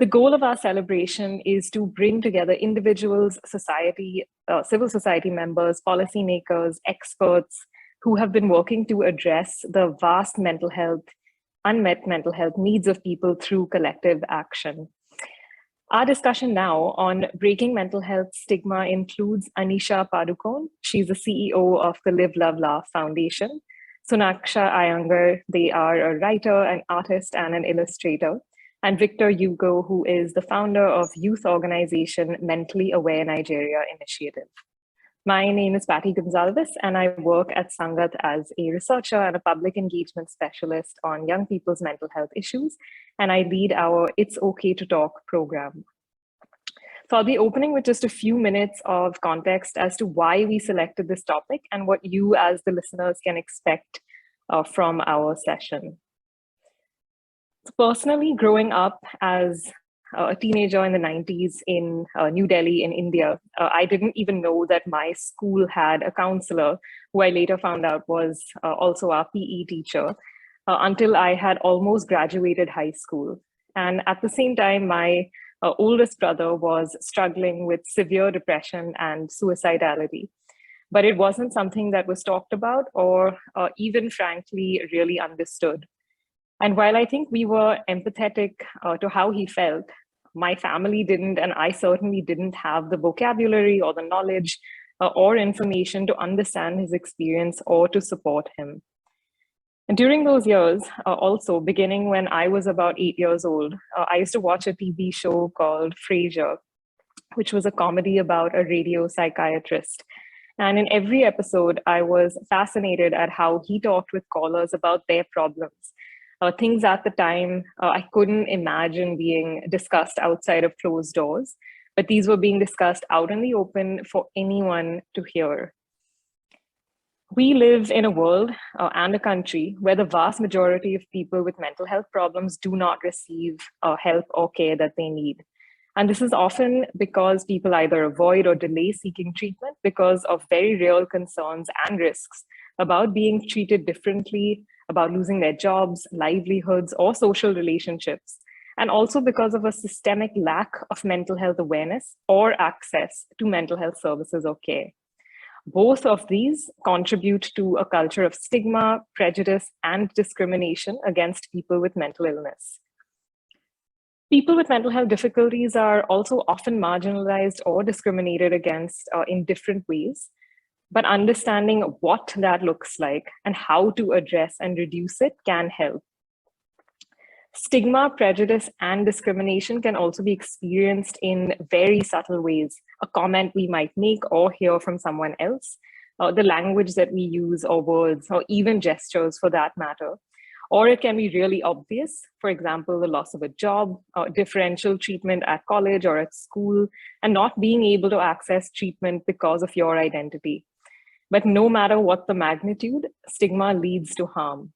The goal of our celebration is to bring together individuals, society, civil society members, policymakers, experts who have been working to address the vast unmet mental health needs of people through collective action. Our discussion now on breaking mental health stigma includes Anisha Padukone. She's the CEO of the Live, Love, Laugh Foundation. Sonaksha Iyengar, they are a writer, an artist, and an illustrator. And Victor Ugo, who is the founder of youth organization Mentally Aware Nigeria Initiative. My name is Pattie Gonsalves, and I work at Sangath as a researcher and a public engagement specialist on young people's mental health issues, and I lead our It's Okay to Talk program. So I'll be opening with just a few minutes of context as to why we selected this topic and what you as the listeners can expect from our session. So personally, growing up as a teenager in the 90s in New Delhi in India, I didn't even know that my school had a counselor, who I later found out was also our PE teacher, until I had almost graduated high school. And at the same time, my oldest brother was struggling with severe depression and suicidality. But it wasn't something that was talked about or even frankly really understood. And while I think we were empathetic to how he felt, my family didn't, and I certainly didn't have the vocabulary or the knowledge or information to understand his experience or to support him. And during those years, also beginning when I was about 8 years old, I used to watch a TV show called Frasier, which was a comedy about a radio psychiatrist. And in every episode, I was fascinated at how he talked with callers about their problems. Things at the time I couldn't imagine being discussed outside of closed doors, but these were being discussed out in the open for anyone to hear. We live in a world and a country where the vast majority of people with mental health problems do not receive help or care that they need. And this is often because people either avoid or delay seeking treatment because of very real concerns and risks about being treated differently, about losing their jobs, livelihoods, or social relationships, and also because of a systemic lack of mental health awareness or access to mental health services or care. Both of these contribute to a culture of stigma, prejudice, and discrimination against people with mental illness. People with mental health difficulties are also often marginalized or discriminated against in different ways. But understanding what that looks like and how to address and reduce it can help. Stigma, prejudice, and discrimination can also be experienced in very subtle ways. A comment we might make or hear from someone else, the language that we use or words, or even gestures for that matter. Or it can be really obvious, for example, the loss of a job, differential treatment at college or at school, and not being able to access treatment because of your identity. But no matter what the magnitude, stigma leads to harm.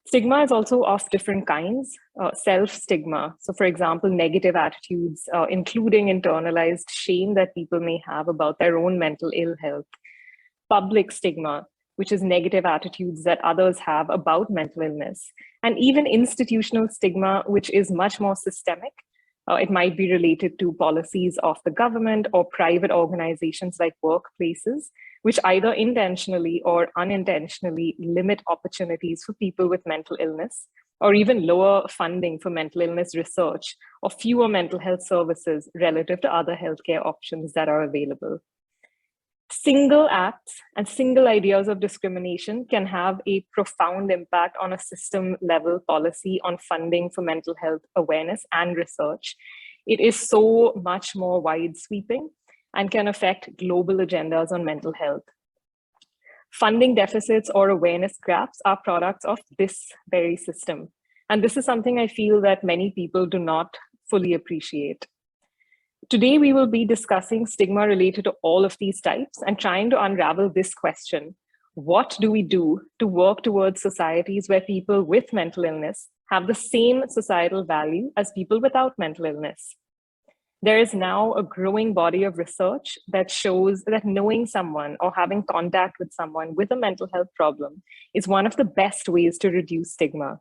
Stigma is also of different kinds. Self-stigma, so for example, negative attitudes, including internalized shame that people may have about their own mental ill health. Public stigma, which is negative attitudes that others have about mental illness. And even institutional stigma, which is much more systemic. It might be related to policies of the government or private organizations like workplaces, which either intentionally or unintentionally limit opportunities for people with mental illness, or even lower funding for mental illness research, or fewer mental health services relative to other healthcare options that are available. Single acts and single ideas of discrimination can have a profound impact on a system-level policy on funding for mental health awareness and research. It is so much more wide-sweeping and can affect global agendas on mental health. Funding deficits or awareness gaps are products of this very system. And this is something I feel that many people do not fully appreciate. Today, we will be discussing stigma related to all of these types and trying to unravel this question. What do we do to work towards societies where people with mental illness have the same societal value as people without mental illness? There is now a growing body of research that shows that knowing someone or having contact with someone with a mental health problem is one of the best ways to reduce stigma.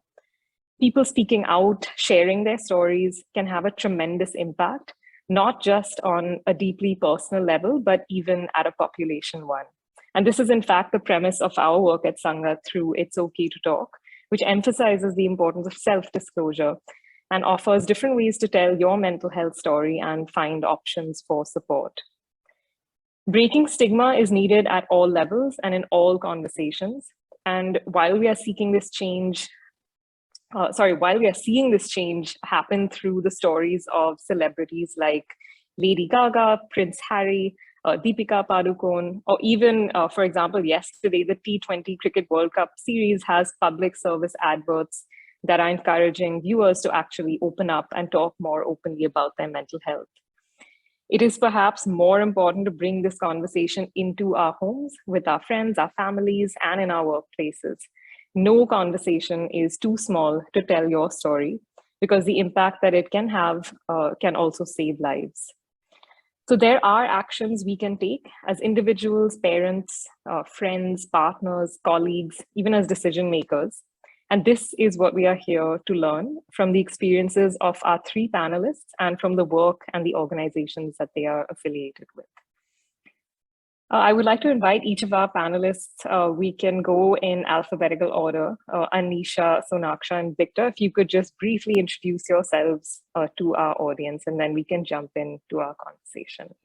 People speaking out, sharing their stories can have a tremendous impact, not just on a deeply personal level, but even at a population one. And this is, in fact, the premise of our work at Sangath through It's Okay to Talk, which emphasizes the importance of self-disclosure and offers different ways to tell your mental health story and find options for support. Breaking stigma is needed at all levels and in all conversations. And while we are seeking this change, while we are seeing this change happen through the stories of celebrities like Lady Gaga, Prince Harry, Deepika Padukone, or even, for example, yesterday, the T20 Cricket World Cup series has public service adverts that are encouraging viewers to actually open up and talk more openly about their mental health. It is perhaps more important to bring this conversation into our homes, with our friends, our families, and in our workplaces. No conversation is too small to tell your story, because the impact that it can have can also save lives. So there are actions we can take as individuals, parents, friends, partners, colleagues, even as decision makers. And this is what we are here to learn from the experiences of our three panelists and from the work and the organizations that they are affiliated with. I would like to invite each of our panelists. We can go in alphabetical order. Anisha, Sonaksha, and Victor, if you could just briefly introduce yourselves to our audience, and then we can jump into our conversation.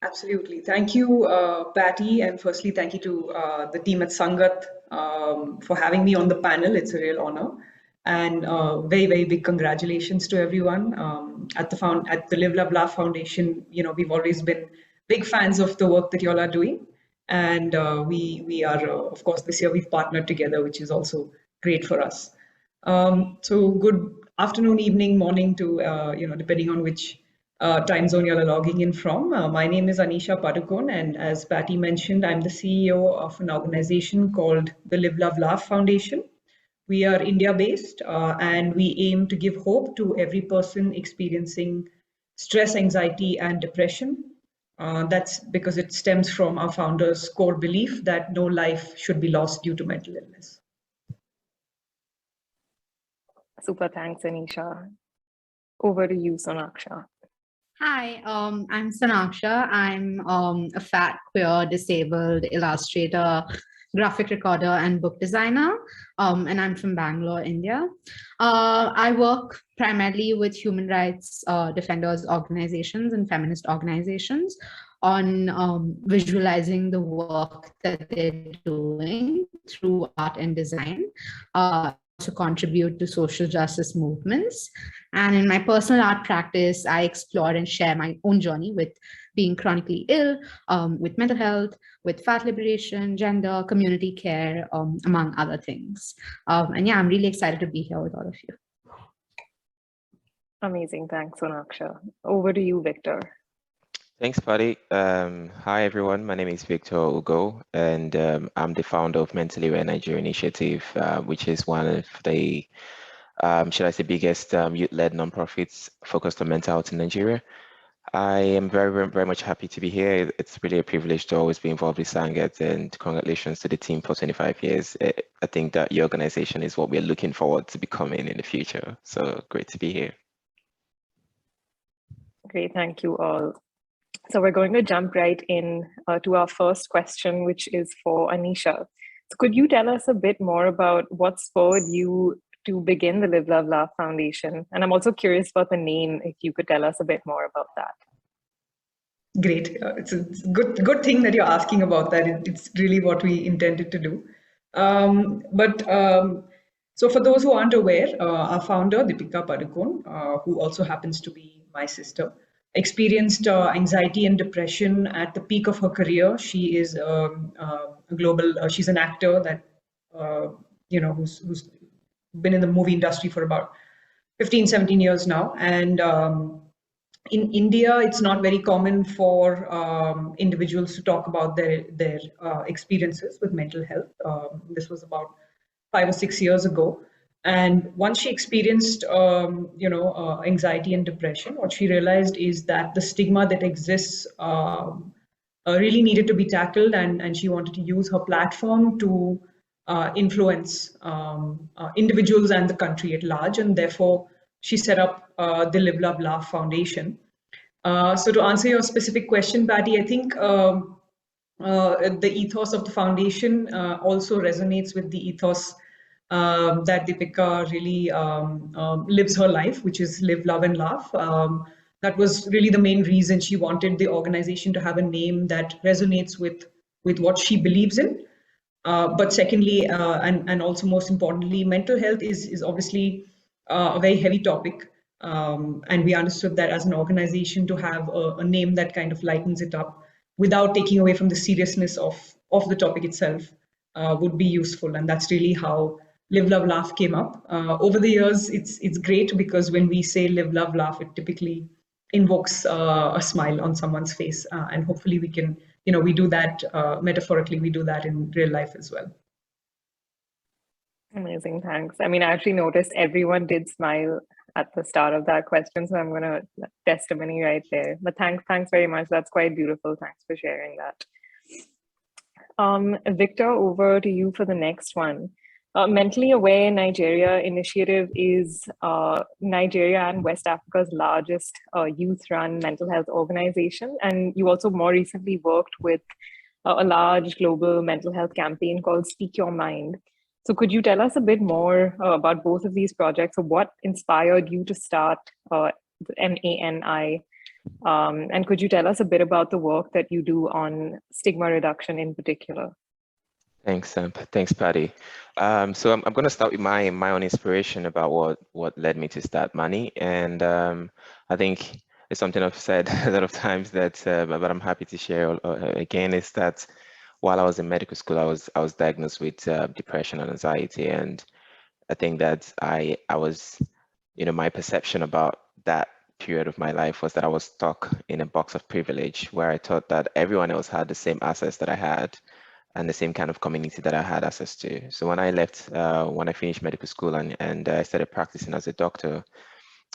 Absolutely. Thank you, Patty. And firstly, thank you to the team at Sangath for having me on the panel. It's a real honor. And very, very big congratulations to everyone at the Live, Love, Laugh Foundation. You know, we've always been big fans of the work that you all are doing. And we are, of course, this year we've partnered together, which is also great for us. So good afternoon, evening, morning to, depending on which time zone you're logging in from. My name is Anisha Padukone, and as Patty mentioned, I'm the CEO of an organization called the Live, Love, Laugh Foundation. We are India-based, and we aim to give hope to every person experiencing stress, anxiety, and depression. That's because it stems from our founder's core belief that no life should be lost due to mental illness. Super, thanks, Anisha. Over to you, Sonaksha. Hi, I'm Sonaksha. I'm a fat, queer, disabled illustrator, graphic recorder, and book designer, and I'm from Bangalore, India. I work primarily with human rights defenders organizations and feminist organizations on visualizing the work that they're doing through art and design. To contribute to social justice movements. And in my personal art practice, I explore and share my own journey with being chronically ill, with mental health, with fat liberation, gender, community care, among other things. And yeah, I'm really excited to be here with all of you. Amazing, thanks, Sonaksha. Over to you, Victor. Thanks, Patty. Hi, everyone. My name is Victor Ugo, and I'm the founder of Mentally Well Nigeria Initiative, which is one of the, should I say, biggest youth-led nonprofits focused on mental health in Nigeria. I am very, very much happy to be here. It's really a privilege to always be involved with Sangath, and congratulations to the team for 25 years. I think that your organization is what we're looking forward to becoming in the future. So great to be here. Great, thank you all. So we're going to jump right in to our first question, which is for Anisha. So could you tell us a bit more about what spurred you to begin the Live, Love, Laugh Foundation? And I'm also curious about the name, if you could tell us a bit more about that. Great. It's a good thing that you're asking about that. It's really what we intended to do. So for those who aren't aware, our founder, Deepika Padukone, who also happens to be my sister, experienced anxiety and depression at the peak of her career. She is a global, she's an actor that, who's been in the movie industry for about 15, 17 years now. And in India, it's not very common for individuals to talk about their experiences with mental health. This was about 5 or 6 years ago. And once she experienced, anxiety and depression, what she realized is that the stigma that exists really needed to be tackled, and she wanted to use her platform to influence individuals and the country at large, and therefore she set up the Live, Love, Laugh Foundation. So to answer your specific question, Pattie, I think the ethos of the foundation also resonates with the ethos that Deepika really lives her life, which is live, love, and laugh. That was really the main reason she wanted the organization to have a name that resonates with what she believes in. But secondly, and also most importantly, mental health is obviously a very heavy topic. And we understood that as an organization to have a name that kind of lightens it up without taking away from the seriousness of the topic itself would be useful. And that's really how Live, Love, Laugh came up. Over the years, it's great because when we say Live, Love, Laugh, it typically invokes a smile on someone's face. And hopefully we can, we do that metaphorically, we do that in real life as well. Amazing, thanks. I mean, I actually noticed everyone did smile at the start of that question, so I'm going to testimony right there. But thanks very much. That's quite beautiful. Thanks for sharing that. Victor, over to you for the next one. Mentally Aware Nigeria initiative is Nigeria and West Africa's largest youth-run mental health organization. And you also more recently worked with a large global mental health campaign called Speak Your Mind. So could you tell us a bit more about both of these projects, or what inspired you to start MANI? And could you tell us a bit about the work that you do on stigma reduction in particular? Thanks, Pattie. So I'm going to start with my own inspiration about what led me to start MANI, and I think it's something I've said a lot of times that, but I'm happy to share again, is that while I was in medical school, I was diagnosed with depression and anxiety, and I think that I was, my perception about that period of my life was that I was stuck in a box of privilege where I thought that everyone else had the same access that I had and the same kind of community that I had access to. So when I left, when I finished medical school and I started practicing as a doctor,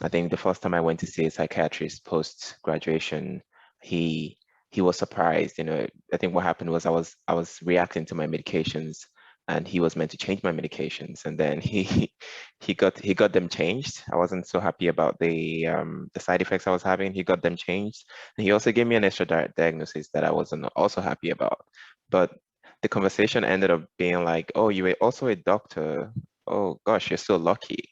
I think the first time I went to see a psychiatrist post-graduation, he was surprised. I think what happened was I was reacting to my medications, and he was meant to change my medications, and then he got them changed. I wasn't so happy about the side effects I was having. He got them changed, and he also gave me an extra diagnosis that I wasn't also happy about. But the conversation ended up being like, "Oh, you were also a doctor. Oh gosh, you're so lucky."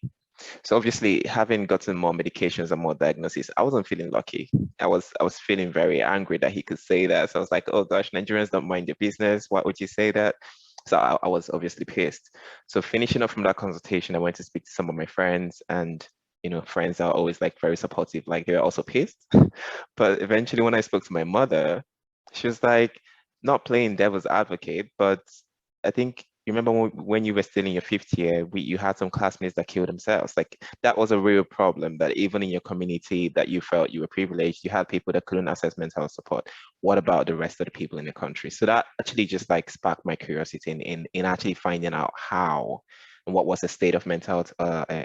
So obviously, having gotten more medications and more diagnoses, I wasn't feeling lucky. I was feeling very angry that he could say that. So I was like, "Oh gosh, Nigerians don't mind your business. Why would you say that?" So I was obviously pissed. So finishing up from that consultation, I went to speak to some of my friends, and friends are always like very supportive, like they were also pissed. But eventually, when I spoke to my mother, she was like, not playing devil's advocate, but I think you remember when you were still in your fifth year, you had some classmates that killed themselves. Like that was a real problem, that even in your community that you felt you were privileged, you had people that couldn't access mental health support. What about the rest of the people in the country? So that actually just like sparked my curiosity in actually finding out how and what was the state of mental health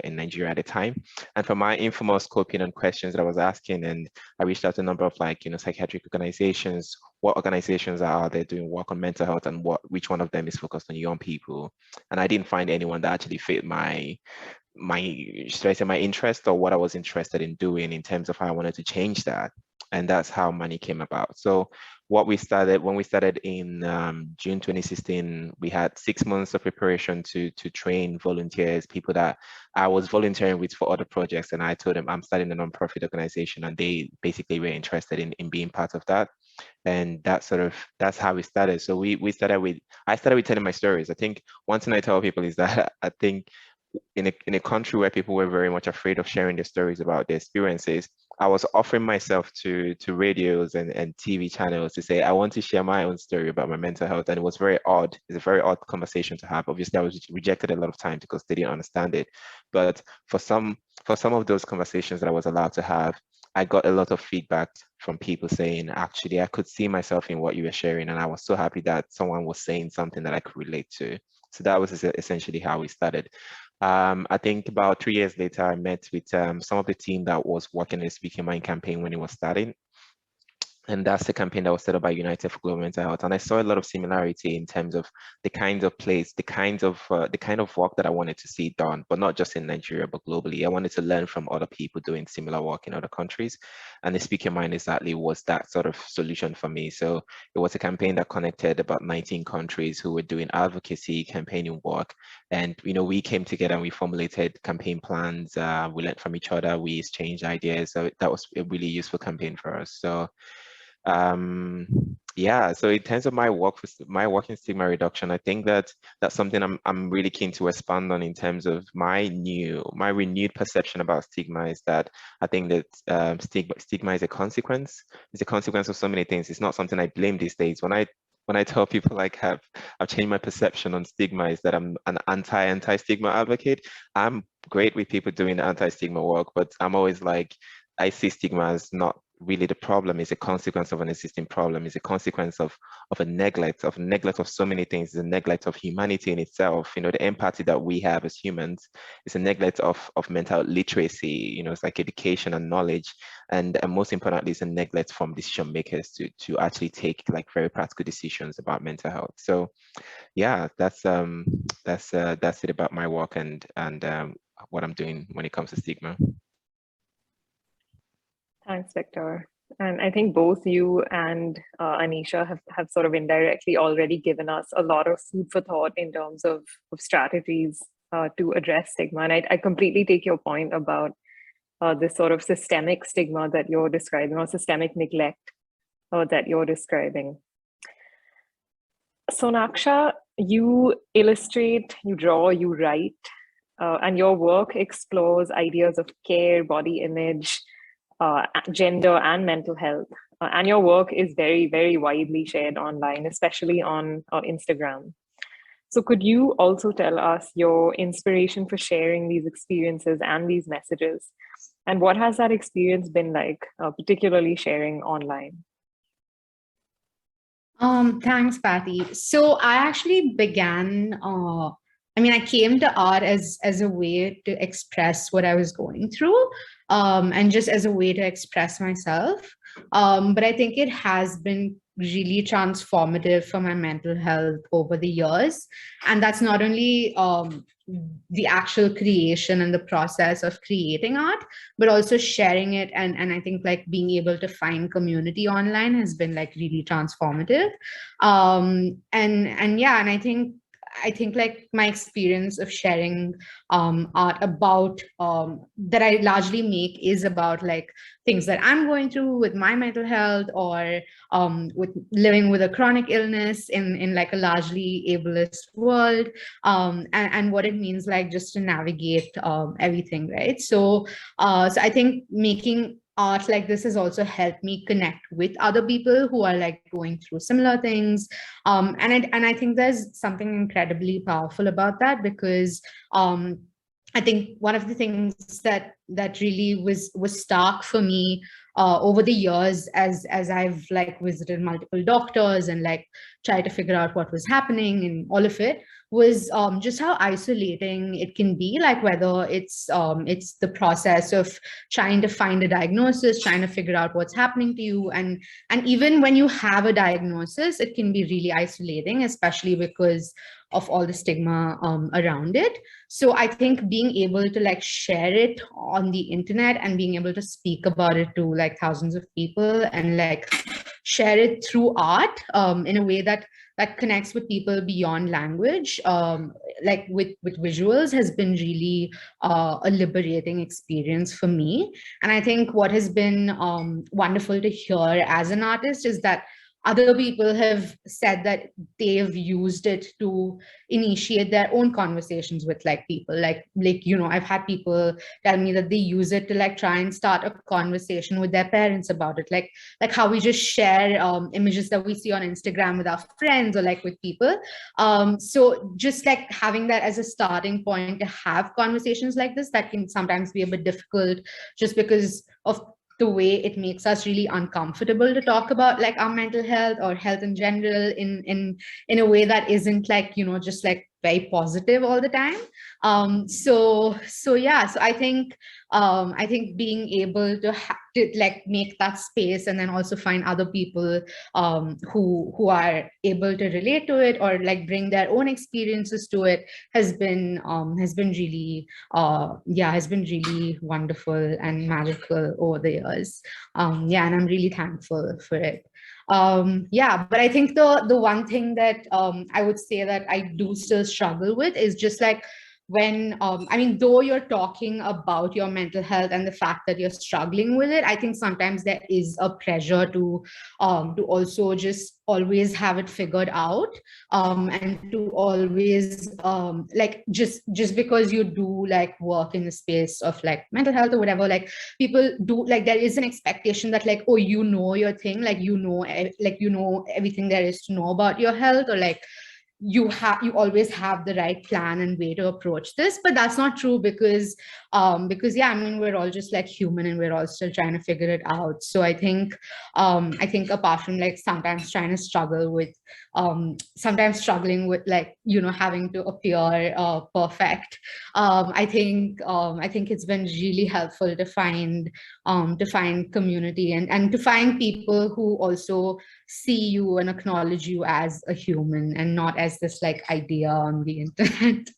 in Nigeria at the time. And for my informal scoping and questions that I was asking, and I reached out to a number of psychiatric organizations. What organizations are there doing work on mental health, and which one of them is focused on young people? And I didn't find anyone that actually fit my interest or what I was interested in doing in terms of how I wanted to change that. And that's how MANI came about. So when we started in June 2016, we had 6 months of preparation to train volunteers, people that I was volunteering with for other projects. And I told them I'm starting a nonprofit organization, and they basically were interested in being part of that. And that's how we started. So I started with telling my stories. I think one thing I tell people is that I think in a country where people were very much afraid of sharing their stories about their experiences, I was offering myself to radios and TV channels to say, I want to share my own story about my mental health. And it was very odd. It's a very odd conversation to have. Obviously, I was rejected a lot of times because they didn't understand it. But for some of those conversations that I was allowed to have, I got a lot of feedback from people saying, actually, I could see myself in what you were sharing. And I was so happy that someone was saying something that I could relate to. So that was essentially how we started. I think about 3 years later, I met with some of the team that was working in the Speak Your Mind campaign when it was starting. And that's the campaign that was set up by United for Global Mental Health. And I saw a lot of similarity in terms of the kinds of place, the kind of work that I wanted to see done, but not just in Nigeria, but globally. I wanted to learn from other people doing similar work in other countries. And the Speak Your Mind exactly was that sort of solution for me. So it was a campaign that connected about 19 countries who were doing advocacy, campaigning work. And, we came together and we formulated campaign plans. We learned from each other. We exchanged ideas. So that was a really useful campaign for us. So yeah, so in terms of my work in stigma reduction, I think that's something I'm really keen to expand on in terms of my renewed perception about stigma. Is that I think that stigma is a consequence. It's a consequence of so many things. It's not something I blame these days. When I tell people like I've changed my perception on stigma, is that I'm an anti-stigma advocate. I'm great with people doing the anti-stigma work, but I'm always like, I see stigma as not really the problem. Is a consequence of an existing problem. Is a consequence of a neglect of so many things. It's a neglect of humanity in itself. The empathy that we have as humans is a neglect of mental literacy. It's like education and knowledge, and most importantly, it's a neglect from decision makers to actually take like very practical decisions about mental health. So yeah, that's it about my work and what I'm doing when it comes to stigma. Thanks, Victor. And I think both you and Anisha have sort of indirectly already given us a lot of food for thought in terms of strategies to address stigma. And I completely take your point about this sort of systemic stigma that you're describing, or systemic neglect that you're describing. Sonaksha, you illustrate, you draw, you write, and your work explores ideas of care, body image, gender, and mental health. And your work is very, very widely shared online, especially on Instagram. So could you also tell us your inspiration for sharing these experiences and these messages? And what has that experience been like, particularly sharing online? Thanks, Pattie. So I actually began, I came to art as a way to express what I was going through, and just as a way to express myself. But I think it has been really transformative for my mental health over the years. And that's not only the actual creation and the process of creating art, but also sharing it. And I think like being able to find community online has been like really transformative. And I think like my experience of sharing art about that I largely make is about like things that I'm going through with my mental health, or with living with a chronic illness in like a largely ableist world, and what it means like just to navigate everything, right? So I think making art like this has also helped me connect with other people who are like going through similar things, and I think there's something incredibly powerful about that, because I think one of the things that really was stark for me over the years, as I've like visited multiple doctors and like tried to figure out what was happening and all of it, was just how isolating it can be. Like whether it's the process of trying to find a diagnosis, trying to figure out what's happening to you, and even when you have a diagnosis, it can be really isolating, especially because of all the stigma around it. So I think being able to like share it on the internet and being able to speak about it to like thousands of people and like share it through art in a way that connects with people beyond language, like with visuals, has been really a liberating experience for me. And I think what has been wonderful to hear as an artist is that other people have said that they've used it to initiate their own conversations with like people, like I've had people tell me that they use it to like try and start a conversation with their parents about it, like how we just share images that we see on Instagram with our friends or like with people. So just like having that as a starting point to have conversations like this, that can sometimes be a bit difficult just because of the way it makes us really uncomfortable to talk about like our mental health or health in general in a way that isn't like, just like very positive all the time. So I think being able to like make that space and then also find other people who are able to relate to it or like bring their own experiences to it has been really wonderful and magical over the years. And I'm really thankful for it. But I think the one thing that I would say that I do still struggle with is just like when though you're talking about your mental health and the fact that you're struggling with it, I think sometimes there is a pressure to also just always have it figured out, and to always like just because you do like work in the space of like mental health or whatever, like people do, like there is an expectation that like, oh, you know your thing, like you know everything there is to know about your health, or like you always have the right plan and way to approach this. But that's not true, because we're all just like human and we're all still trying to figure it out. So I think apart from like sometimes struggling with like, having to appear perfect, I think it's been really helpful to find community and to find people who also see you and acknowledge you as a human and not as this like idea on the internet.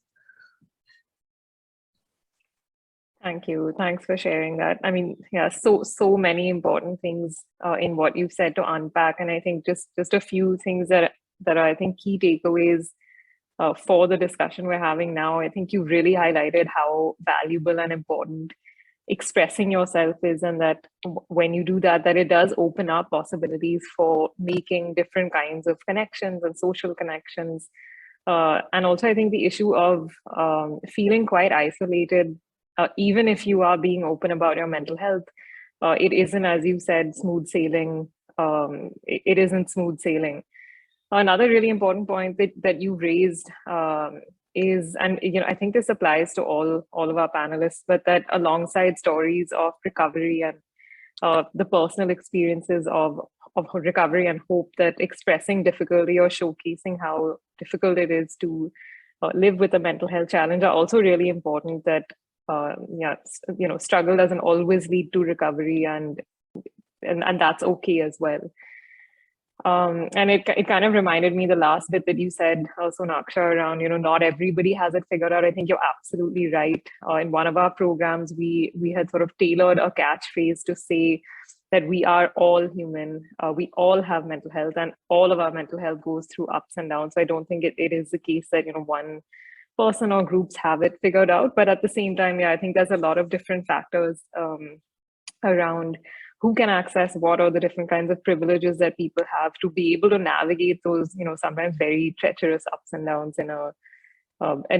Thank you. Thanks for sharing that. I mean, yeah, so many important things in what you've said to unpack. And I think just a few things that are, I think, key takeaways for the discussion we're having now. I think you really highlighted how valuable and important expressing yourself is, and that when you do that it does open up possibilities for making different kinds of connections and social connections. And also, I think the issue of feeling quite isolated, even if you are being open about your mental health, it isn't, as you said, smooth sailing. It isn't smooth sailing. Another really important point that you raised is, and I think this applies to all of our panelists, but that alongside stories of recovery and the personal experiences of recovery and hope, that expressing difficulty or showcasing how difficult it is to live with a mental health challenge are also really important. That struggle doesn't always lead to recovery, and that's okay as well. And it kind of reminded me the last bit that you said, Sonaksha, around, not everybody has it figured out. I think you're absolutely right. In one of our programs, we had sort of tailored a catchphrase to say that we are all human. We all have mental health, and all of our mental health goes through ups and downs. So I don't think it is the case that, one person or groups have it figured out. But at the same time, I think there's a lot of different factors around who can access what, or the different kinds of privileges that people have to be able to navigate those, sometimes very treacherous ups and downs in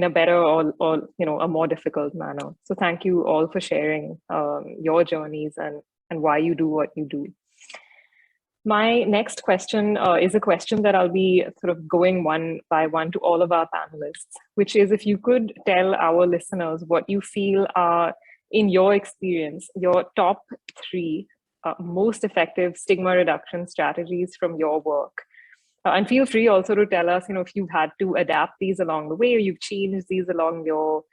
a better or a more difficult manner. So thank you all for sharing your journeys and why you do what you do. My next question is a question that I'll be sort of going one by one to all of our panelists, which is, if you could tell our listeners what you feel are, in your experience, your top 3 most effective stigma reduction strategies from your work. And feel free also to tell us, if you've had to adapt these along the way, or you've changed these along your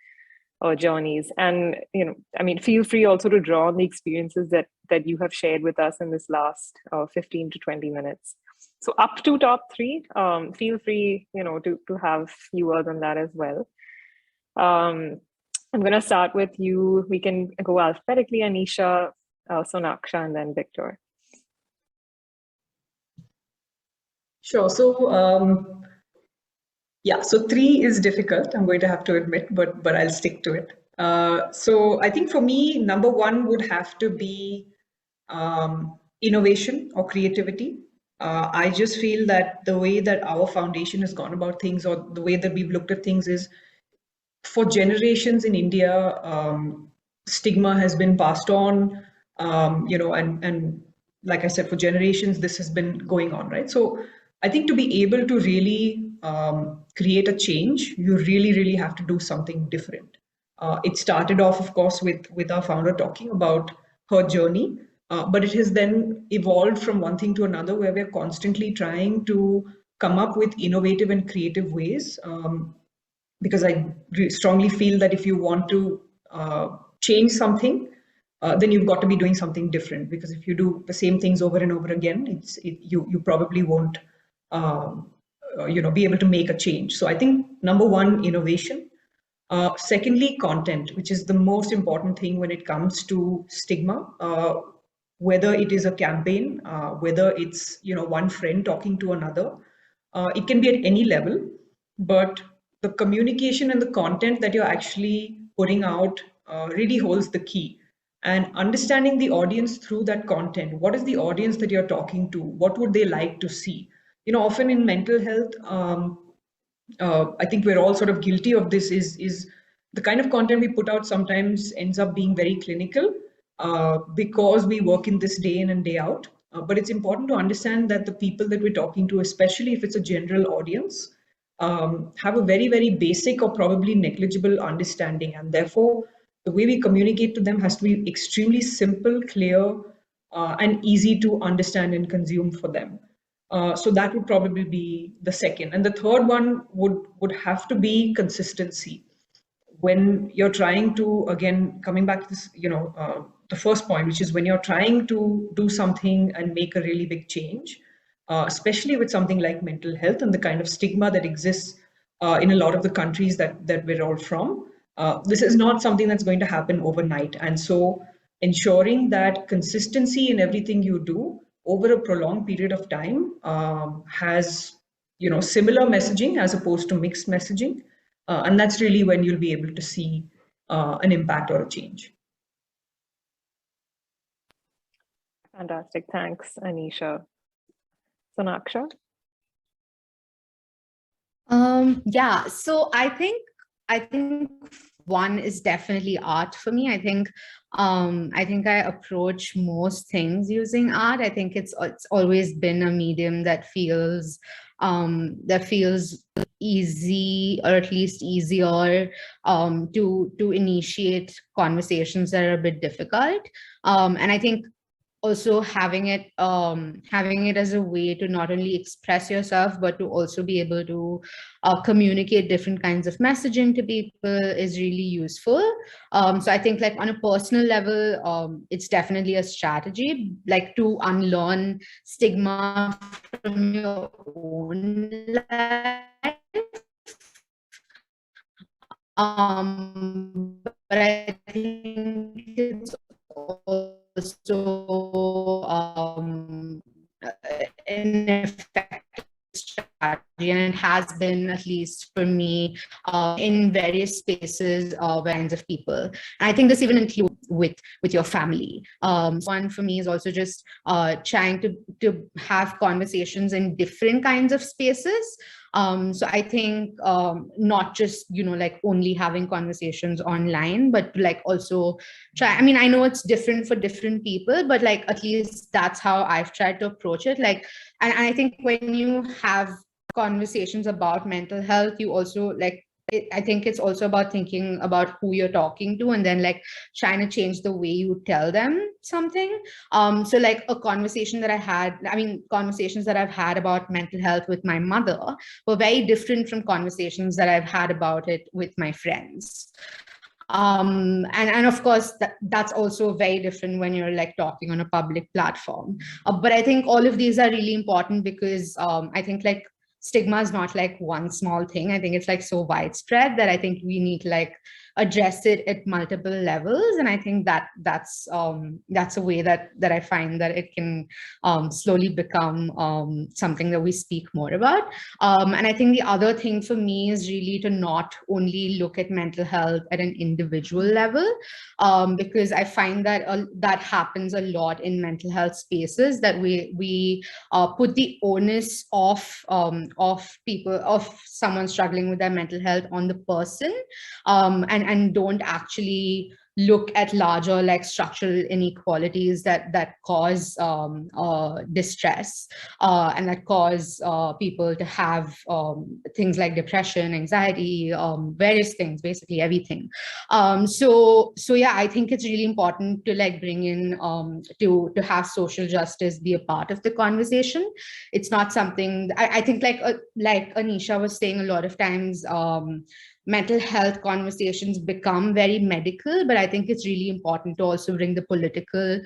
journeys. And, feel free also to draw on the experiences that you have shared with us in this last 15 to 20 minutes. So up to top 3, feel free, to have fewer than that as well. I'm going to start with you. We can go alphabetically: Anisha, Sonaksha, and then Victor. Sure. So so 3 is difficult, I'm going to have to admit, but I'll stick to it. So I think for me, number 1 would have to be innovation or creativity. I just feel that the way that our foundation has gone about things, or the way that we've looked at things, is for generations in India, stigma has been passed on, and like I said, for generations, this has been going on, right? So I think to be able to really create a change, you really, really have to do something different. It started off, of course, with our founder talking about her journey, but it has then evolved from one thing to another, where we're constantly trying to come up with innovative and creative ways because I strongly feel that if you want to change something, then you've got to be doing something different. Because if you do the same things over and over again, you probably won't be able to make a change. So I think number one, innovation. Secondly, content, which is the most important thing when it comes to stigma. Whether it is a campaign, whether it's one friend talking to another, it can be at any level, but the communication and the content that you're actually putting out really holds the key. And understanding the audience through that content. What is the audience that you're talking to? What would they like to see? Often in mental health, I think we're all sort of guilty of this, is the kind of content we put out sometimes ends up being very clinical because we work in this day in and day out. But it's important to understand that the people that we're talking to, especially if it's a general audience, have a very, very basic or probably negligible understanding. And therefore, the way we communicate to them has to be extremely simple, clear, and easy to understand and consume for them. So that would probably be the second. And the third one would have to be consistency. When you're trying to, again, coming back to this, the first point, which is when you're trying to do something and make a really big change, especially with something like mental health and the kind of stigma that exists in a lot of the countries that we're all from, this is not something that's going to happen overnight. And so ensuring that consistency in everything you do over a prolonged period of time has similar messaging as opposed to mixed messaging, and that's really when you'll be able to see an impact or a change. Fantastic. Thanks, Anisha. Sonaksha? Yeah, so I think one is definitely art for me. I think I approach most things using art. I think it's always been a medium that feels easy, or at least easier to initiate conversations that are a bit difficult. And I think also having it as a way to not only express yourself, but to also be able to communicate different kinds of messaging to people is really useful. So I think, like, on a personal level, it's definitely a strategy, like, to unlearn stigma from your own life. But I think it's also an effective strategy, and it has been, at least for me, in various spaces, kinds of people. And I think this even includes with your family. One for me is also just trying to have conversations in different kinds of spaces. So I think not just, like, only having conversations online, but like also try, I mean, I know it's different for different people, but like at least that's how I've tried to approach it. Like, and I think when you have conversations about mental health, you also, like, I think it's also about thinking about who you're talking to, and then like trying to change the way you tell them something. So like a conversation that conversations that I've had about mental health with my mother were very different from conversations that I've had about it with my friends. And of course, that's also very different when you're like talking on a public platform. But I think all of these are really important because I think like stigma is not like one small thing. I think it's like so widespread that I think we need to like address it at multiple levels. And I think that's a way that I find that it can slowly become something that we speak more about. And I think the other thing for me is really to not only look at mental health at an individual level, because I find that that happens a lot in mental health spaces, that we put the onus of someone struggling with their mental health on the person, and don't actually look at larger like structural inequalities that cause distress and that cause people to have things like depression, anxiety, various things, basically everything. So yeah, I think it's really important to like bring in to have social justice be a part of the conversation. It's not something I think like Anisha was saying, a lot of times mental health conversations become very medical, but I think it's really important to also bring the political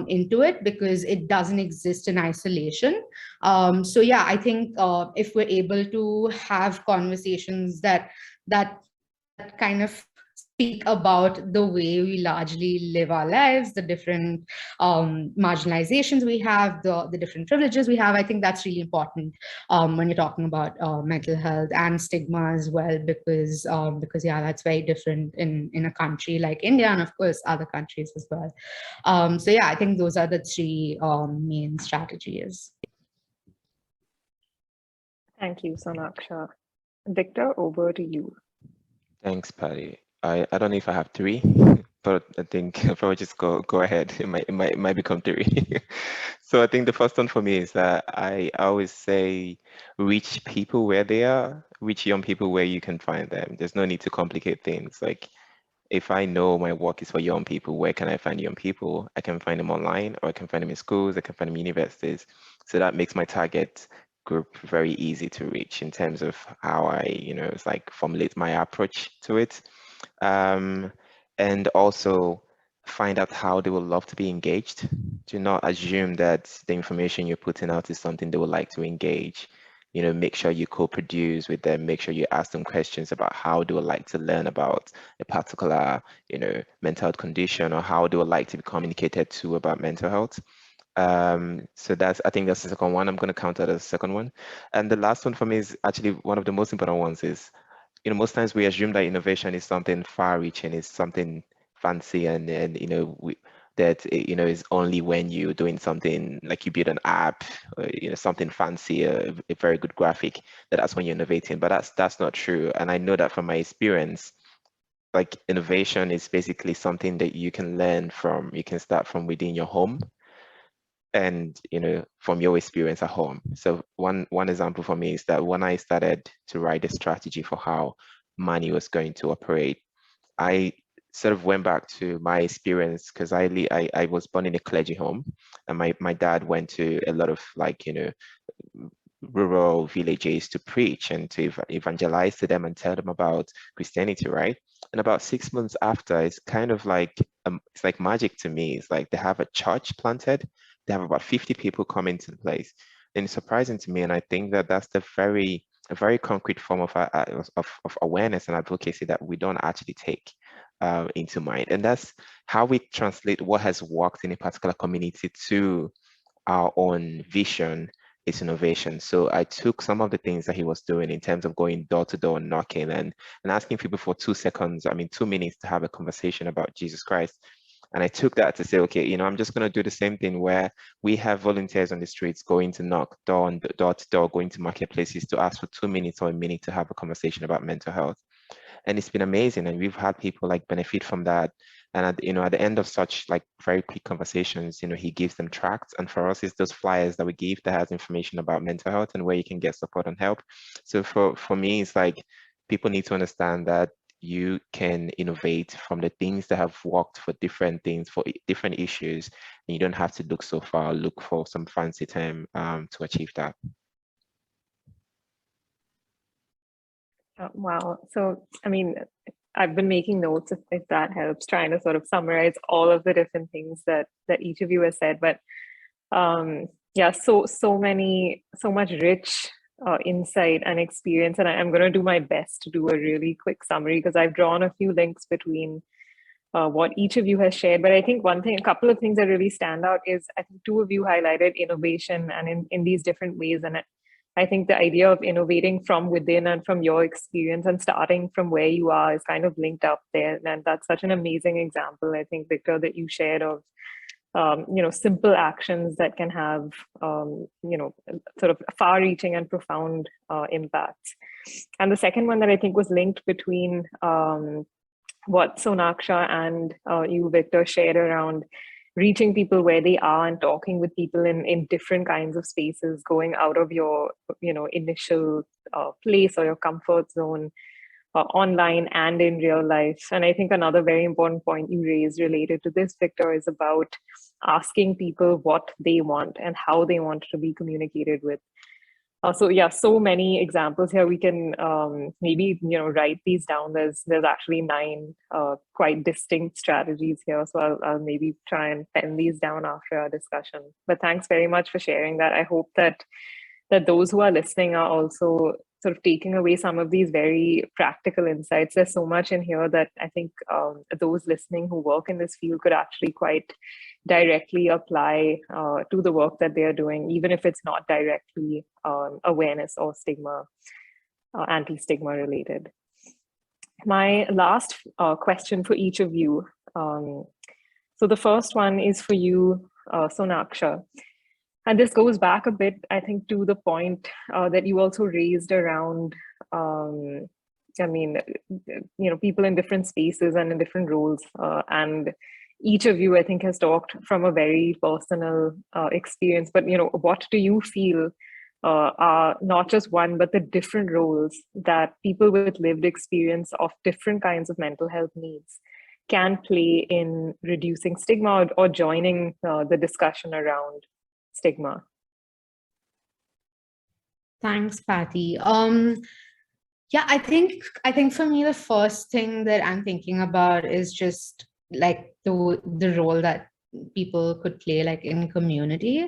into it, because it doesn't exist in isolation. So yeah, I think if we're able to have conversations that kind of speak about the way we largely live our lives, the different marginalizations we have, the different privileges we have, I think that's really important when you're talking about mental health and stigma as well, because yeah, that's very different in a country like India, and of course other countries as well. So yeah, I think those are the three main strategies. Thank you, Sonaksha. Victor, over to you. Thanks, Patty. I don't know if I have three, but I think I'll probably just go ahead. It might become three. So I think the first one for me is that I always say reach people where they are, reach young people where you can find them. There's no need to complicate things. Like, if I know my work is for young people, where can I find young people? I can find them online, or I can find them in schools, I can find them in universities. So that makes my target group very easy to reach in terms of how I, it's like formulate my approach to it. And also find out how they would love to be engaged. Do not assume that the information you're putting out is something they would like to engage. Make sure you co-produce with them, make sure you ask them questions about how they would like to learn about a particular, mental health condition, or how they would like to be communicated to about mental health. So I think that's the second one. I'm going to count that as the second one. And the last one for me is actually one of the most important ones is, most times we assume that innovation is something far-reaching, is something fancy, and that is only when you're doing something like you build an app, or something fancy, a very good graphic, that's when you're innovating. But that's not true. And I know that from my experience, like, innovation is basically something that you can learn from. You can start from within your home, and from your experience at home. So one example for me is that when I started to write a strategy for how money was going to operate, I sort of went back to my experience, because I was born in a clergy home, and my dad went to a lot of, like, rural villages to preach and to evangelize to them and tell them about Christianity, right? And about 6 months after, it's kind of like it's like magic to me. It's like they have a church planted, they have about 50 people coming to the place, and it's surprising to me. And I think that that's a very concrete form of awareness and advocacy that we don't actually take into mind, and that's how we translate what has worked in a particular community to our own vision. Is innovation. So I took some of the things that he was doing in terms of going door to door, knocking, and asking people for 2 minutes to have a conversation about Jesus Christ. And I took that to say, okay, I'm just going to do the same thing where we have volunteers on the streets going to knock door to door, going to marketplaces to ask for 2 minutes or a minute to have a conversation about mental health. And it's been amazing, and we've had people like benefit from that. And at the end of such like very quick conversations, he gives them tracts, and for us it's those flyers that we give that has information about mental health and where you can get support and help. So for me, it's like people need to understand that you can innovate from the things that have worked for different things, for different issues, and you don't have to look so far, look for some fancy term to achieve that. Wow. So, I mean, I've been making notes, if that helps, trying to sort of summarize all of the different things that each of you has said. But yeah, so much rich insight and experience. And I'm going to do my best to do a really quick summary, because I've drawn a few links between what each of you has shared. But I think a couple of things that really stand out is, I think two of you highlighted innovation and in these different ways. And I think the idea of innovating from within and from your experience and starting from where you are is kind of linked up there. And that's such an amazing example, I think, Victor, that you shared of, simple actions that can have, sort of far-reaching and profound impacts. And the second one that I think was linked between what Sonaksha and you, Victor, shared around reaching people where they are and talking with people in different kinds of spaces, going out of your, initial place or your comfort zone, online and in real life. And I think another very important point you raised related to this, Victor, is about asking people what they want and how they want to be communicated with. So yeah, so many examples here. We can maybe write these down. There's actually 9 quite distinct strategies here. So I'll maybe try and pen these down after our discussion. But thanks very much for sharing that. I hope that those who are listening are also sort of taking away some of these very practical insights. There's so much in here that I think those listening who work in this field could actually quite directly apply to the work that they are doing, even if it's not directly awareness or stigma, anti-stigma related. My last question for each of you. So the first one is for you, Sonaksha. And this goes back a bit, I think, to the point that you also raised around, people in different spaces and in different roles. And each of you, I think, has talked from a very personal experience. But, what do you feel are not just one, but the different roles that people with lived experience of different kinds of mental health needs can play in reducing stigma or joining the discussion around stigma? Thanks, Pattie. Yeah, I think for me, the first thing that I'm thinking about is just like the role that people could play like in community.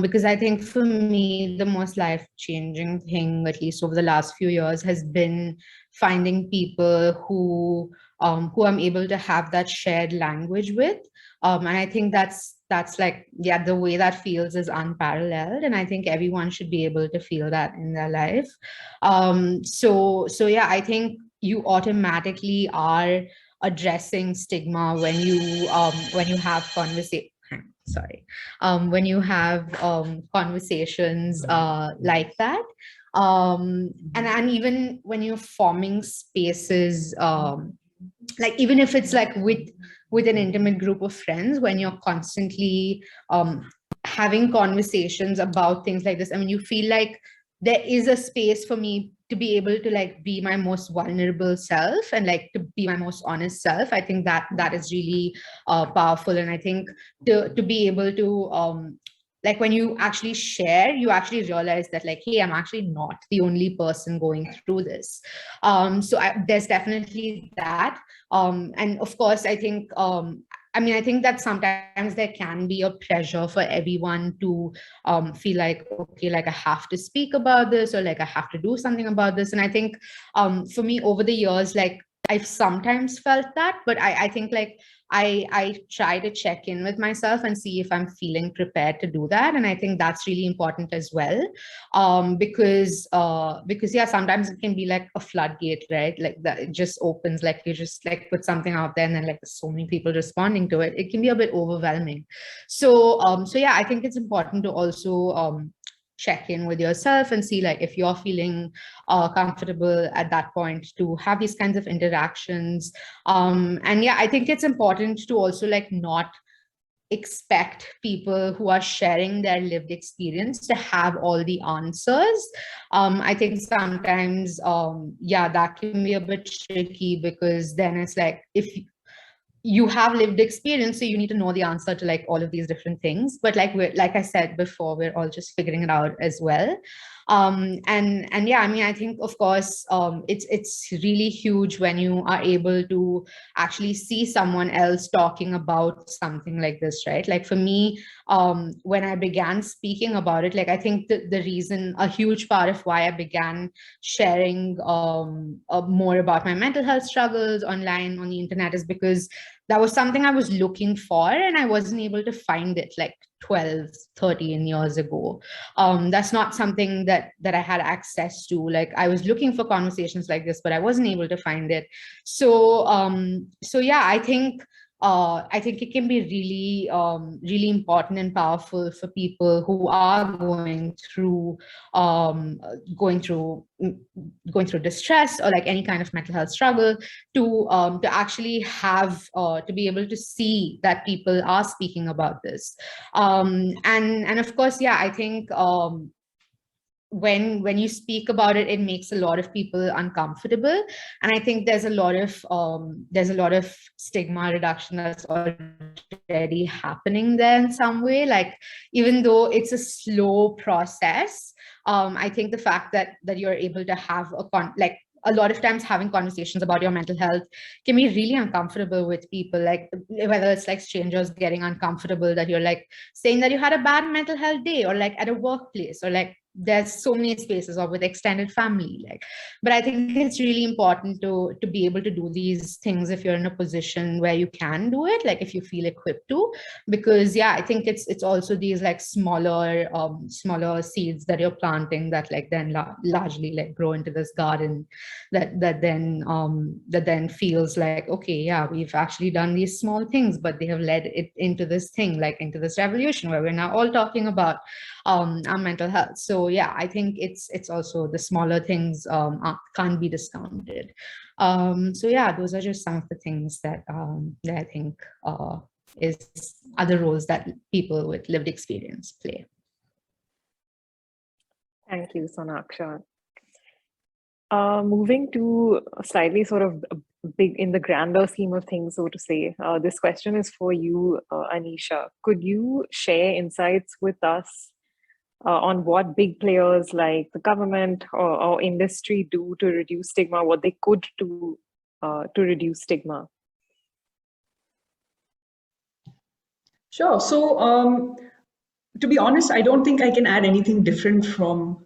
Because I think for me, the most life-changing thing, at least over the last few years, has been finding people who I'm able to have that shared language with. And I think that's like, yeah, the way that feels is unparalleled. And I think everyone should be able to feel that in their life. So yeah, I think you automatically are addressing stigma when you have when you have conversations like that. And even when you're forming spaces, like even if it's like with an intimate group of friends, when you're constantly having conversations about things like this, I mean, you feel like there is a space for me to be able to like be my most vulnerable self and like to be my most honest self. I think that is really powerful. And I think to be able to like when you actually share, you actually realize that like, hey, I'm actually not the only person going through this. So there's definitely that. And of course, I think I think that sometimes there can be a pressure for everyone to feel like, okay, like I have to speak about this or like I have to do something about this. And I think for me over the years, like I've sometimes felt that, but I think like I try to check in with myself and see if I'm feeling prepared to do that. And I think that's really important as well. Because yeah, sometimes it can be like a floodgate, right? Like that it just opens, like you just like put something out there and then like there's so many people responding to it. It can be a bit overwhelming. So yeah, I think it's important to also check in with yourself and see like if you're feeling comfortable at that point to have these kinds of interactions. And yeah, I think it's important to also like not expect people who are sharing their lived experience to have all the answers. I think sometimes, yeah, that can be a bit tricky because then it's like, if you have lived experience, so you need to know the answer to like all of these different things. But like I said before, we're all just figuring it out as well. And yeah, I mean, I think of course it's really huge when you are able to actually see someone else talking about something like this, right? Like for me, when I began speaking about it, like I think the reason, a huge part of why I began sharing more about my mental health struggles online on the internet is because that was something I was looking for and I wasn't able to find it like 12, 13 years ago. That's not something that I had access to. Like I was looking for conversations like this, but I wasn't able to find it. So yeah, I think it can be really important and powerful for people who are going through distress or like any kind of mental health struggle to actually have to be able to see that people are speaking about this. And of course, yeah, I think when you speak about it, it makes a lot of people uncomfortable. And I think there's a lot of stigma reduction that's already happening there in some way. Like, even though it's a slow process, I think the fact that you're able to have a lot of times having conversations about your mental health can be really uncomfortable with people, like whether it's like strangers getting uncomfortable that you're like saying that you had a bad mental health day, or like at a workplace, or like there's so many spaces, or with extended family, like. But I think it's really important to be able to do these things if you're in a position where you can do it, like if you feel equipped to, because yeah, I think it's also these like smaller seeds that you're planting that like then largely like grow into this garden that then feels like, okay, yeah, we've actually done these small things, but they have led it into this thing, like into this revolution where we're now all talking about our mental health. So yeah, I think it's also the smaller things can't be discounted. So yeah, those are just some of the things that I think is other roles that people with lived experience play. Thank you, Sonaksha. Moving to a slightly sort of big in the grander scheme of things, so to say, this question is for you, Anisha. Could you share insights with us on what big players like the government or industry do to reduce stigma, what they could do to reduce stigma? Sure. So, to be honest, I don't think I can add anything different from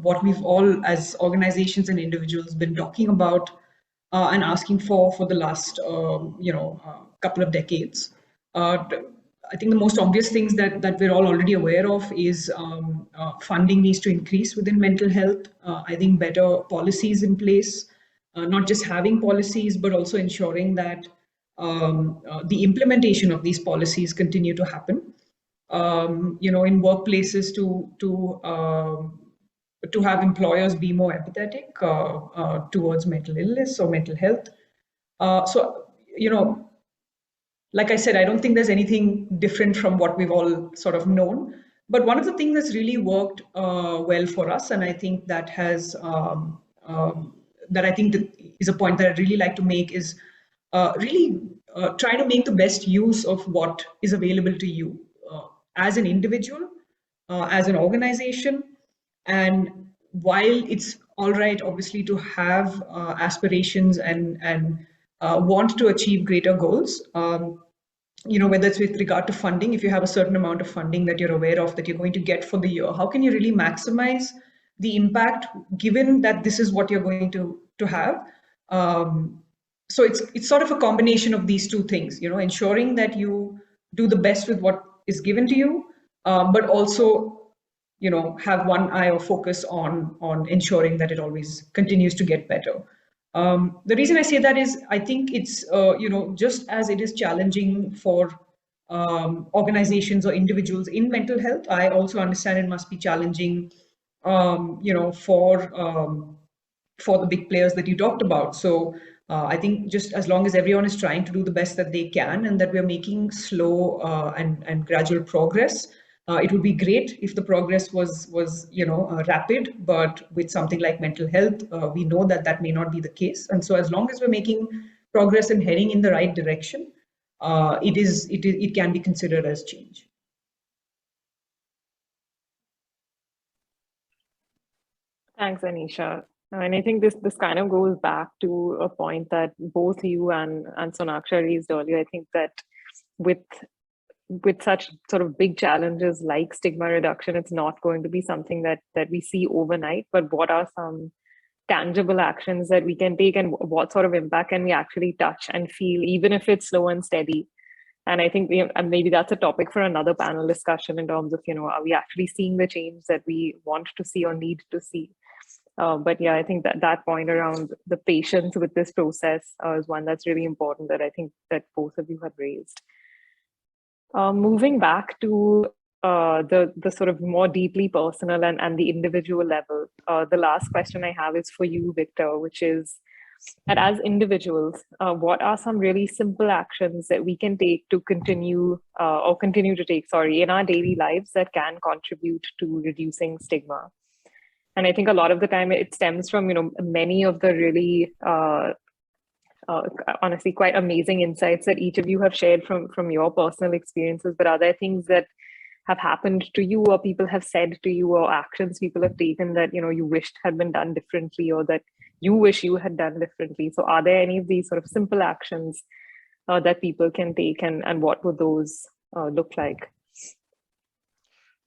what we've all, as organizations and individuals, been talking about and asking for the last, couple of decades. I think the most obvious things that we're all already aware of is funding needs to increase within mental health. I think better policies in place, not just having policies, but also ensuring that the implementation of these policies continue to happen. In workplaces to have employers be more empathetic towards mental illness or mental health. So, like I said, I don't think there's anything different from what we've all sort of known. But one of the things that's really worked well for us, and I think that has that I think that is a point that I'd really like to make, is really try to make the best use of what is available to you as an individual, as an organization. And while it's all right, obviously, to have aspirations and want to achieve greater goals, whether it's with regard to funding, if you have a certain amount of funding that you're aware of that you're going to get for the year, how can you really maximize the impact given that this is what you're going to have? So it's sort of a combination of these two things, ensuring that you do the best with what is given to you, but also have one eye or focus on ensuring that it always continues to get better. The reason I say that is I think it's just as it is challenging for organizations or individuals in mental health, I also understand it must be challenging for the big players that you talked about. So I think just as long as everyone is trying to do the best that they can, and that we're making slow and gradual progress, it would be great if the progress was rapid. But with something like mental health, we know that may not be the case. And so as long as we're making progress and heading in the right direction, it can be considered as change. Thanks, Anisha. And I think this kind of goes back to a point that both you and Sonaksha raised earlier. I think that with such sort of big challenges like stigma reduction, it's not going to be something that we see overnight, but what are some tangible actions that we can take, and what sort of impact can we actually touch and feel, even if it's slow and steady? And I think maybe that's a topic for another panel discussion in terms of, are we actually seeing the change that we want to see or need to see? But yeah, I think that point around the patience with this process is one that's really important that I think that both of you have raised. Moving back to the sort of more deeply personal and the individual level, the last question I have is for you, Victor, which is that as individuals, what are some really simple actions that we can take to continue to take in our daily lives that can contribute to reducing stigma? And I think a lot of the time it stems from, many of the really, honestly, quite amazing insights that each of you have shared from your personal experiences. But are there things that have happened to you, or people have said to you, or actions people have taken that, you know, you wished had been done differently, or that you wish you had done differently. So are there any of these sort of simple actions that people can take, and what would those look like?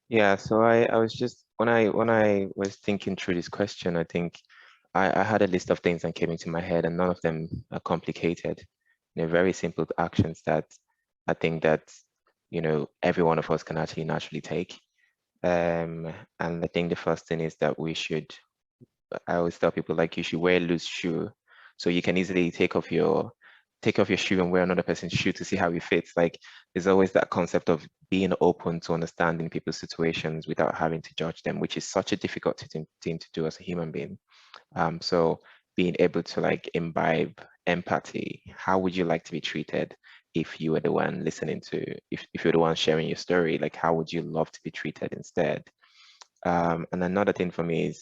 Yeah, so I was just, when I was thinking through this question, I think I had a list of things that came into my head, and none of them are complicated. You know, very simple actions that I think that, you know, every one of us can actually naturally take. And I think the first thing is that we should, I always tell people, like, you should wear a loose shoe, so you can easily take off your shoe and wear another person's shoe to see how it fits. Like, there's always that concept of being open to understanding people's situations without having to judge them, which is such a difficult thing to do as a human being. So being able to, like, imbibe empathy. How would you like to be treated if you were the one listening to, if you're the one sharing your story? Like, how would you love to be treated instead? And another thing for me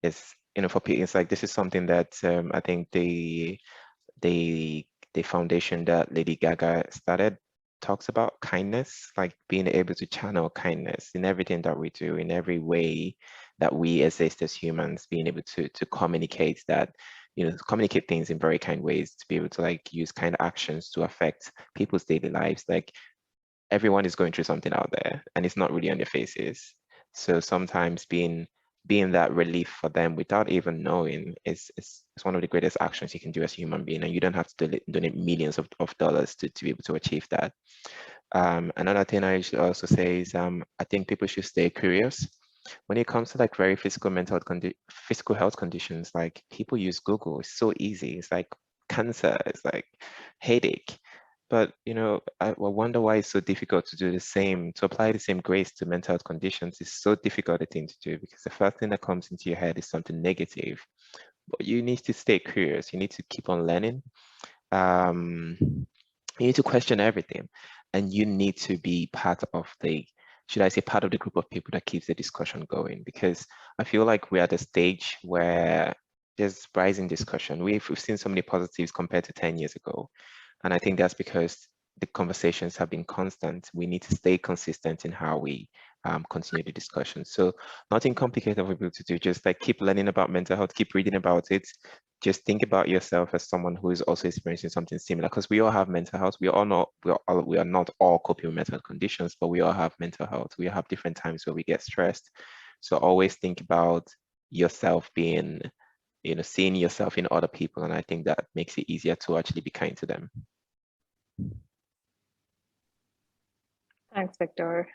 is, you know, for people, it's like, this is something that I think the foundation that Lady Gaga started talks about kindness, like being able to channel kindness in everything that we do, in every way that we exist as humans, being able to communicate that, you know, communicate things in very kind ways, to be able to, like, use kind actions to affect people's daily lives. Like, everyone is going through something out there, and it's not really on their faces. So sometimes being that relief for them without even knowing is one of the greatest actions you can do as a human being, and you don't have to donate millions of dollars to be able to achieve that. Another thing I should also say is I think people should stay curious. When it comes to, like, very physical health conditions, like, people use Google. It's so easy. It's like cancer, it's like headache. But, you know, I wonder why it's so difficult to do the same, to apply the same grace to mental health conditions. Is so difficult a thing to do, because the first thing that comes into your head is something negative. But you need to stay curious. You need to keep on learning. You need to question everything, and you need to be part of the, should I say, part of the group of people that keeps the discussion going. Because I feel like we're at a stage where there's rising discussion. We've seen so many positives compared to 10 years ago. And I think that's because the conversations have been constant. We need to stay consistent in how we continue the discussion. So nothing complicated for people to do, just, like, keep learning about mental health, keep reading about it. Just think about yourself as someone who is also experiencing something similar, because we all have mental health. We are not all coping with mental health conditions, but we all have mental health. We all have different times where we get stressed. So always think about yourself being, you know, seeing yourself in other people, and I think that makes it easier to actually be kind to them. Thanks, Victor.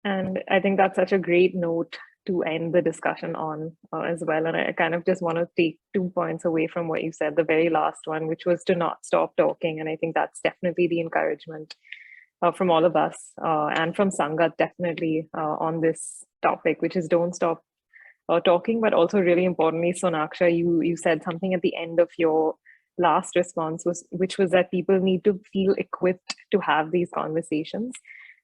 And I think that's such a great note to end the discussion on as well. And I kind of just want to take 2 points away from what you said, the very last one, which was to not stop talking. And I think that's definitely the encouragement from all of us and from Sangath, definitely on this topic, which is don't stop talking. But also, really importantly, Sonaksha, you said something at the end of your last response, which was that people need to feel equipped to have these conversations.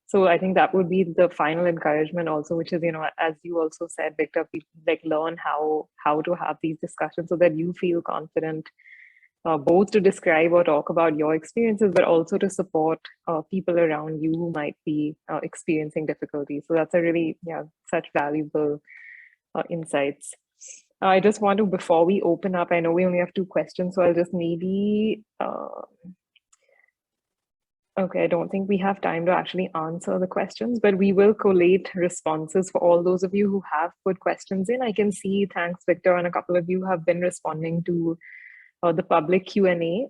So I think that would be the final encouragement also, which is, you know, as you also said, Victor, like, learn how to have these discussions so that you feel confident both to describe or talk about your experiences, but also to support people around you who might be experiencing difficulties. So that's a really, such valuable insights. I just want to, before we open up, I know we only have 2 questions, so I'll just maybe, okay, I don't think we have time to actually answer the questions, but we will collate responses for all those of you who have put questions in. I can see, thanks, Victor, and a couple of you have been responding to the public Q&A.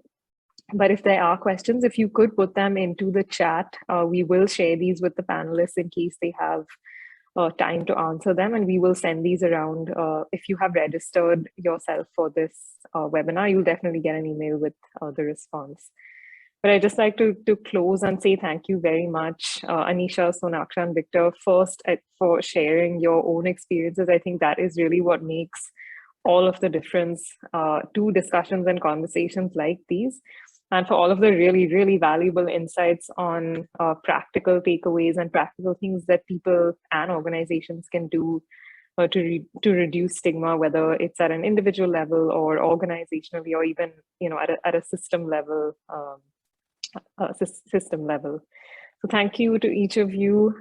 But if there are questions, if you could put them into the chat, we will share these with the panelists in case they have time to answer them, and we will send these around. If you have registered yourself for this webinar, you'll definitely get an email with the response. But I'd just like to close and say thank you very much, Anisha, Sonaksha, and Victor, first for sharing your own experiences. I think that is really what makes all of the difference to discussions and conversations like these, and for all of the really, really valuable insights on practical takeaways and practical things that people and organizations can do to reduce stigma, whether it's at an individual level or organizationally, or even, you know, at a system level. So thank you to each of you.